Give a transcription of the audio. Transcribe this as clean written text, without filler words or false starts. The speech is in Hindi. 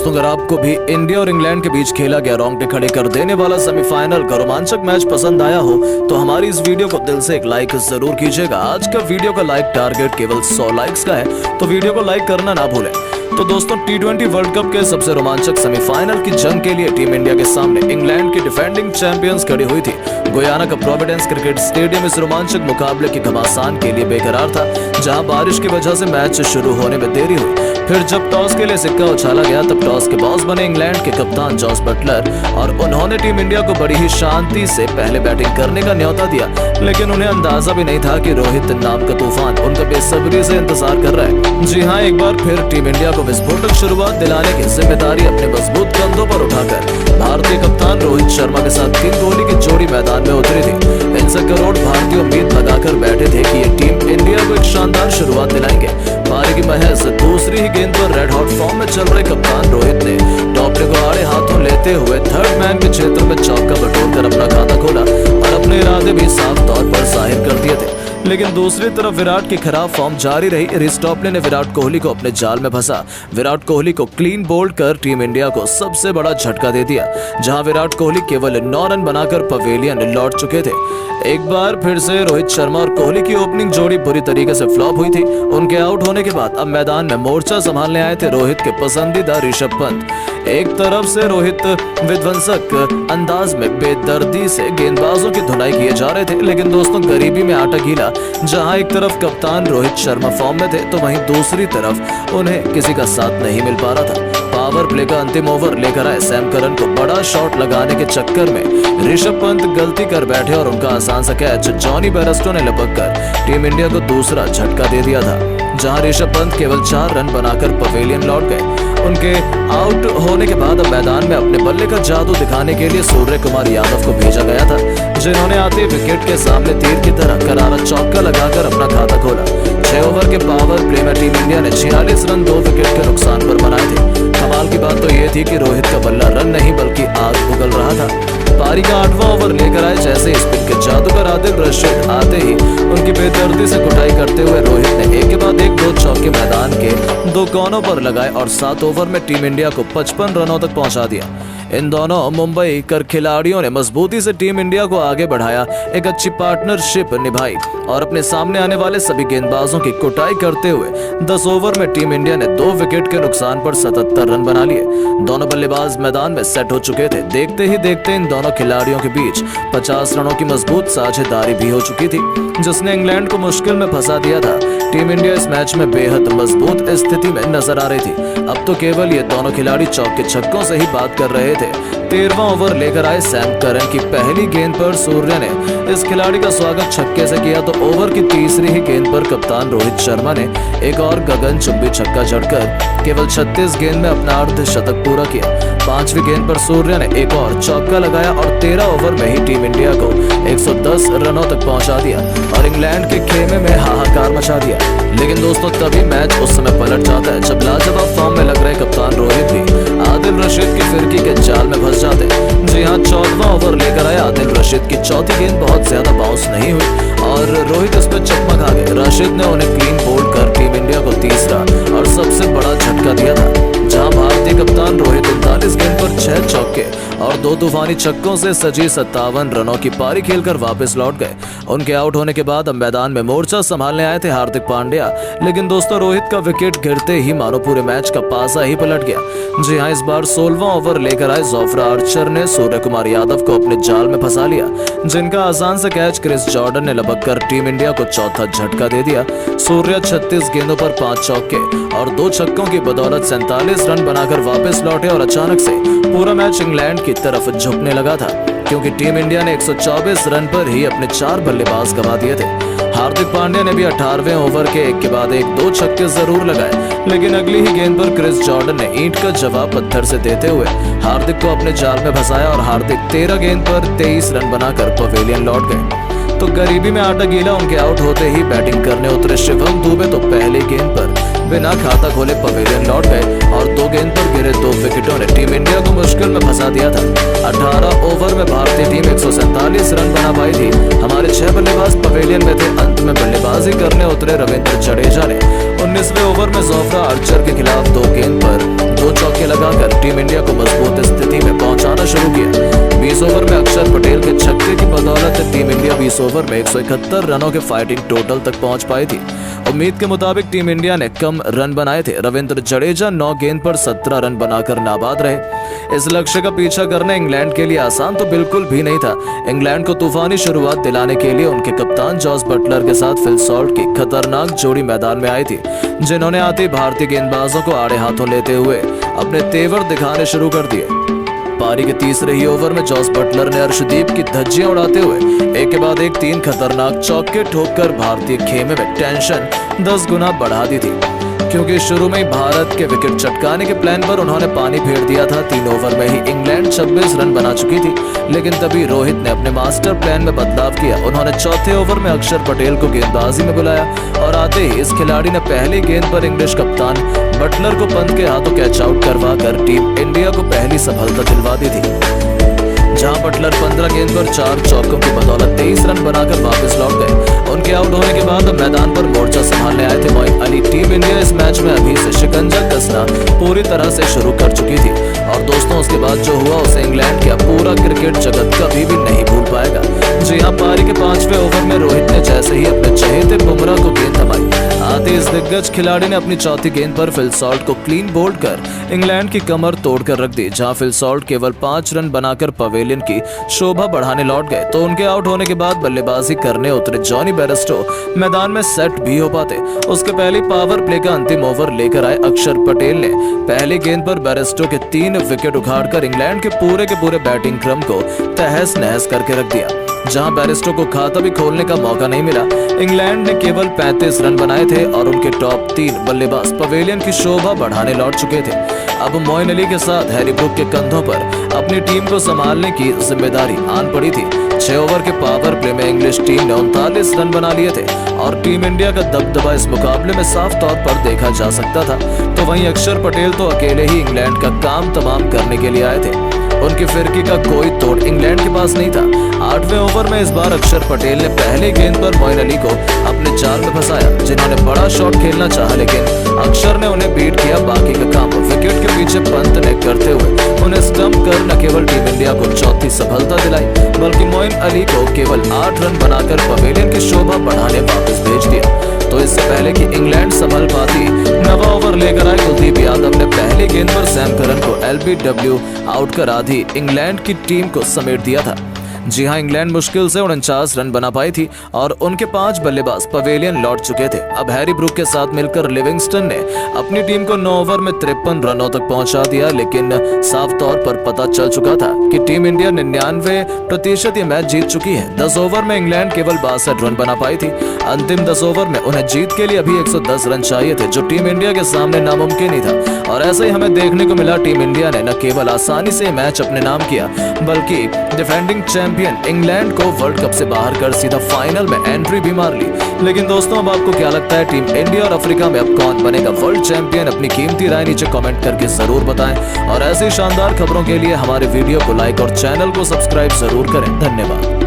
दोस्तों, अगर आपको भी इंडिया और इंग्लैंड के बीच खेला गया रोंगटे खड़े कर देने वाला सेमीफाइनल का रोमांचक मैच पसंद आया हो तो हमारी इस वीडियो को दिल से एक लाइक जरूर कीजिएगा। आज का वीडियो का लाइक टारगेट केवल 100 लाइक्स का है, तो वीडियो को लाइक करना ना भूलें। तो दोस्तों, T20 वर्ल्ड कप के सबसे रोमांचक सेमीफाइनल की जंग के लिए टीम इंडिया के सामने इंग्लैंड की डिफेंडिंग चैंपियंस खड़ी हुई थी। गुयाना का प्रोविडेंस क्रिकेट स्टेडियम इस रोमांचक मुकाबले के घमासान के लिए बेकरार था, जहां बारिश की वजह से मैच शुरू होने में देरी हुई। फिर जब टॉस के लिए सिक्का उछाला गया तब टॉस के बॉस बने इंग्लैंड के कप्तान जॉस बटलर और उन्होंने टीम इंडिया को बड़ी ही शांति से पहले बैटिंग करने का न्योता दिया। लेकिन उन्हें अंदाजा भी नहीं था कि रोहित नाम का तूफान उनका बेसब्री से इंतजार कर रहा है। जी हाँ, एक बार फिर टीम इंडिया को विस्फोटक शुरुआत दिलाने की जिम्मेदारी अपने मजबूत कंधों पर उठाकर भारतीय कप्तान रोहित शर्मा के साथ किंग कोहली की जोड़ी मैदान में उतरी थी। इनसे करोड़ भारतीय उम्मीद लगाकर बैठे थे कि ये टीम इंडिया को एक शानदार शुरुआत दिलाएंगे। पारी की महज दूसरी ही गेंद पर रेड हॉट फॉर्म में चल रहे कप्तान रोहित ने टॉपले को आड़े हाथों लेते हुए थर्ड मैन के क्षेत्र में चौका बटोरकर अपना खाता खोला और अपने इरादे भी साफ तौर पर जाहिर कर दिए थे। लेकिन दूसरी तरफ विराट की खराब फॉर्म जारी रही। रिस टॉपले ने विराट कोहली को अपने जाल में फंसा विराट कोहली को क्लीन बोल्ड कर टीम इंडिया को सबसे बड़ा झटका दे दिया, जहां विराट कोहली केवल 9 रन बनाकर पवेलियन लौट चुके थे। एक बार फिर से रोहित शर्मा और कोहली की ओपनिंग जोड़ी बुरी तरीके से फ्लॉप हुई थी। उनके आउट होने के बाद अब मैदान में मोर्चा संभालने आए थे रोहित के पसंदीदा ऋषभ पंत। एक तरफ से रोहित विध्वंसक अंदाज में बेदर्दी से गेंदबाजों की धुनाई किए जा रहे थे, लेकिन दोस्तों गरीबी में आटा गीला। जहां एक तरफ कप्तान रोहित शर्मा फॉर्म में थे तो वहीं दूसरी तरफ उन्हें किसी का साथ नहीं मिल पा रहा था। पावर प्ले का अंतिम ओवर लेकर आए सैम करन को बड़ा शॉट लगाने के चक्कर में ऋषभ पंत गलती कर बैठे और उनका आसान सा कैच जॉनी बेयरस्टो ने लपक कर टीम इंडिया को दूसरा झटका दे दिया था। जहां ऋषभ पंत केवल 4 रन बनाकर पवेलियन लौट गए। उनके आउट होने के बाद अब मैदान में अपने बल्ले का जादू दिखाने के लिए सूर्य कुमार यादव को भेजा गया था, जिन्होंने आते विकेट के सामने तीर की तरह करारा चौका लगाकर अपना खाता खोला। 6 ओवर के पावर प्ले में टीम इंडिया ने 46 रन 2 विकेट के नुकसान पर बनाए थे। कमाल की बात तो यह थी कि रोहित का बल्ला रन नहीं बल्कि आग उगल रहा था। पारी का 8वां ओवर लेकर आए जैसे स्पिन के जादूगर आदिल रशीद आते ही उनकी बेदर्दी से कुटाई करते हुए रोहित ने एक के बाद एक 2 चौके मैदान के 2 कोनों पर लगाए और 7 ओवर में टीम इंडिया को 55 रनों तक पहुंचा दिया। इन दोनों मुंबई कर खिलाड़ियों ने मजबूती से टीम इंडिया को आगे बढ़ाया, एक अच्छी पार्टनरशिप निभाई और अपने सामने आने वाले सभी गेंदबाजों की कुटाई करते हुए 10 ओवर में टीम इंडिया ने 2 विकेट के नुकसान पर 77 रन बना लिए। दोनों बल्लेबाज मैदान में सेट हो चुके थे। देखते ही देखते इन दोनों खिलाड़ियों के बीच 50 रनों की मजबूत साझेदारी भी हो चुकी थी, जिसने इंग्लैंड को मुश्किल में फंसा दिया था। टीम इंडिया इस मैच में बेहद मजबूत स्थिति में नजर आ रही थी। अब तो केवल ये दोनों खिलाड़ी चौके छक्कों से ही बात कर रहे थे। 13वां ओवर लेकर आए सैम करन की पहली गेंद पर सूर्य ने इस खिलाड़ी का स्वागत छक्के से किया तो ओवर की तीसरी ही गेंद पर कप्तान रोहित शर्मा ने एक और गगनचुंबी छक्का जड़कर केवल 36 गेंद में अपना अर्धशतक पूरा किया। 5वीं गेंद पर सूर्य ने एक और चौका लगाया और 13 ओवर में ही टीम इंडिया को 110 रनों तक पहुंचा दिया और इंग्लैंड के खेमे में हाहाकार मचा दिया। लेकिन दोस्तों, तभी मैच उस समय पलट जाता है जब लाजवाब फॉर्म में लग रहे कप्तान रोहित भी आदिल रशीद की फिरकी के जाल में फंस जाते। जी हाँ, 14वां ओवर लेकर आए आदिल रशीद की चौथी गेंद बहुत ज्यादा बाउंस नहीं हुई और रोहित उस पर चकमा खा गए। रशीद ने उन्हें क्लीन बोल्ड कर टीम इंडिया को तीसरा और सबसे बड़ा झटका दिया था, जहां भारतीय कप्तान रोहित 39 गेंद पर 6 चौके और 2 तूफानी छक्कों से सजी 57 रनों की पारी खेलकर वापस लौट गए। उनके आउट होने के बाद अब मैदान में मोर्चा संभालने आए थे हार्दिक पांड्या, लेकिन दोस्तों रोहित का विकेट गिरते ही मानो पूरे मैच का पासा ही पलट गया। जी हाँ, इस बार 16वां ओवर लेकर आए जोफ्रा आर्चर ने सूर्य कुमार यादव को अपने जाल में फंसा लिया, जिनका आसान से कैच क्रिस जॉर्डन ने लपक कर टीम इंडिया को चौथा झटका दे दिया। सूर्य 36 गेंदों पर 5 चौके और 2 छक्कों की बदौलत 47 रन बनाकर वापस लौटे और अचानक से पूरा मैच इंग्लैंड की तरफ झुकने लगा था, क्योंकि टीम इंडिया ने 124 रन पर ही अपने 4 बल्लेबाज गंवा दिए थे। हार्दिक पांड्या ने भी 18वें ओवर के एक के बाद एक 2 छक्के जरूर लगाए, लेकिन अगली ही गेंद पर क्रिस जॉर्डन ने ईंट का जवाब पत्थर से देते हुए हार्दिक को अपने जाल में फंसाया और हार्दिक 13 गेंद पर 23 रन बनाकर पवेलियन लौट गए। तो गरीबी में आटा गीला उनके आउट होते ही बैटिंग करने उतरे शिवम दुबे तो पहली गेंद पर बिना खाता खोले पवेलियन लौट गए और 2 गेंद पर गिरे 2 विकेटों ने टीम इंडिया को मुश्किल में फंसा दिया था। 18 ओवर में भारतीय टीम 147 रन बना पाई थी। हमारे 6 बल्लेबाज पवेलियन में थे। अंत में बल्लेबाजी करने उतरे रविंद्र जडेजा ने 19वें ओवर में जोफ्रा आर्चर के खिलाफ 2 गेंद पर 2 चौके लगाकर टीम इंडिया को मजबूत स्थिति में पहुंचाना शुरू किया। 20 ओवर में अक्षर पटेल के छक्के की बदौलत टीम इंडिया 20 ओवर में 171 रनों के फाइटिंग टोटल तक पहुंच पाई थी। उम्मीद के मुताबिक टीम इंडिया ने कम रन बनाए थे। रविंद्र जडेजा 9 गेंद पर 17 रन बनाकर नाबाद रहे। इस लक्ष्य का पीछा करना इंग्लैंड के लिए आसान तो बिल्कुल भी नहीं था। इंग्लैंड को तूफानी शुरुआत दिलाने के लिए उनके कप्तान जॉस बटलर के साथ फिल सॉल्ट की खतरनाक जोड़ी मैदान में आई थी, जिन्होंने आते भारतीय गेंदबाजों को आड़े हाथों लेते हुए अपने तेवर दिखाने शुरू कर दिए। पारी के तीसरे ही ओवर में जॉस बटलर ने अर्शदीप की धज्जियां उड़ाते हुए एक के बाद एक 3 खतरनाक चौके ठोककर भारतीय खेमे में टेंशन 10 गुना बढ़ा दी थी, क्योंकि शुरू में ही भारत के विकेट चटकाने के प्लान पर उन्होंने पानी फेर दिया था। 3 ओवर में ही इंग्लैंड 26 रन बना चुकी थी, लेकिन तभी रोहित ने अपने मास्टर प्लान में बदलाव किया। उन्होंने चौथे ओवर में अक्षर पटेल को गेंदबाजी में बुलाया और आते ही इस खिलाड़ी ने पहली गेंद पर इंग्लिश कप्तान बटलर को पंत के हाथों कैच आउट करवाकर टीम इंडिया को पहली सफलता दिलवा दी थी, जहां बटलर 15 गेंद पर 4 चौकों की बदौलत 23 रन बनाकर वापस लौट गए। उनके आउट होने के बाद मैदान पर मोर्चा संभालने आए थे मोइन अली। टीम इंडिया इस मैच में अभी से शिकंजा कसना पूरी तरह से शुरू कर चुकी थी और दोस्तों उसके बाद जो हुआ उसे इंग्लैंड का पूरा क्रिकेट जगत कभी भी नहीं भूल पाएगा। जी हां, पारी के 5वें ओवर में रोहित ने जैसे ही अपने चहेते बुमराह को गेंद थमाई, आते इस दिग्गज खिलाड़ी ने अपनी चौथी गेंद पर फिल सॉल्ट को क्लीन बोल्ड कर इंग्लैंड की कमर तोड़कर रख दी। जहां फिल सॉल्ट केवल 5 रन बनाकर पवेलियन की शोभा बढ़ाने लौट गए, तो उनके आउट होने के बाद बल्लेबाजी करने उतरे जॉनी बेयरस्टो मैदान में सेट भी हो पाते। उसके पहले पावर प्ले का अंतिम ओवर लेकर आए अक्षर पटेल ने पहली गेंद पर बेयरस्टो के 3 विकेट उखाड़कर इंग्लैंड के पूरे बैटिंग क्रम को तहस नहस करके रख दिया। जहां बेयरस्टो को खाता भी खोलने का मौका नहीं मिला। इंग्लैंड ने केवल 35 रन बनाए थे और उनके टॉप 3 बल्लेबाज पवेलियन की शोभा बढ़ाने लौट चुके थे। अब मोइन अली के साथ हैरी ब्रूक के कंधों पर अपनी टीम को संभालने की जिम्मेदारी आन पड़ी थी। 6 ओवर के पावर प्ले में इंग्लिश टीम ने 39 रन बना लिए थे और टीम इंडिया का दबदबा इस मुकाबले में साफ तौर पर देखा जा सकता था। तो वहीं अक्षर पटेल तो अकेले ही इंग्लैंड का काम तमाम करने के लिए आए थे। उनकी फिरकी का कोई तोड़ इंग्लैंड के पास नहीं था। 8वें ओवर में इस बार अक्षर पटेल ने पहली गेंद पर मोइन अली को अपने जाल में फंसाया, जिन्होंने बड़ा शॉट खेलना चाहा, लेकिन अक्षर ने उन्हें बीट किया। बाकी का काम विकेट के पीछे पंत ने करते हुए उन्हें स्टंप कर न केवल टीम इंडिया को चौथी सफलता दिलाई, बल्कि मोइन अली को केवल 8 रन बनाकर पवेलियन की शोभा बढ़ाने वापस भेज दिया। तो इससे पहले कि इंग्लैंड संभल पाती, 9वां ओवर लेकर आए कुलदीप यादव ने पहली गेंद पर सैम करन को LBW आउट कर आधी इंग्लैंड की टीम को समेट दिया था। जी हां, इंग्लैंड मुश्किल से 49 रन बना पाई थी और उनके 5 बल्लेबाज पवेलियन लौट चुके थे। अब हैरी ब्रूक के साथ मिलकर लिविंगस्टन ने अपनी टीम को 9 ओवर में 53 रनों तक पहुंचा दिया, लेकिन साफ तौर पर पता चल चुका था कि टीम इंडिया 99% ये मैच जीत चुकी है। 10 ओवर में इंग्लैंड केवल 62 रन बना पाई थी। अंतिम 10 ओवर में उन्हें जीत के लिए अभी 110 रन चाहिए थे, जो टीम इंडिया के सामने नामुमकिन ही था। और ऐसा ही हमें देखने को मिला। टीम इंडिया ने न केवल आसानी से मैच अपने नाम किया, बल्कि डिफेंडिंग चैंपियन इंग्लैंड को वर्ल्ड कप से बाहर कर सीधा फाइनल में एंट्री भी मार ली। लेकिन दोस्तों, अब आपको क्या लगता है, टीम इंडिया और अफ्रीका में अब कौन बनेगा वर्ल्ड चैंपियन? अपनी कीमती राय नीचे कमेंट करके जरूर बताएं और ऐसी शानदार खबरों के लिए हमारे वीडियो को लाइक और चैनल को सब्सक्राइब जरूर करें। धन्यवाद।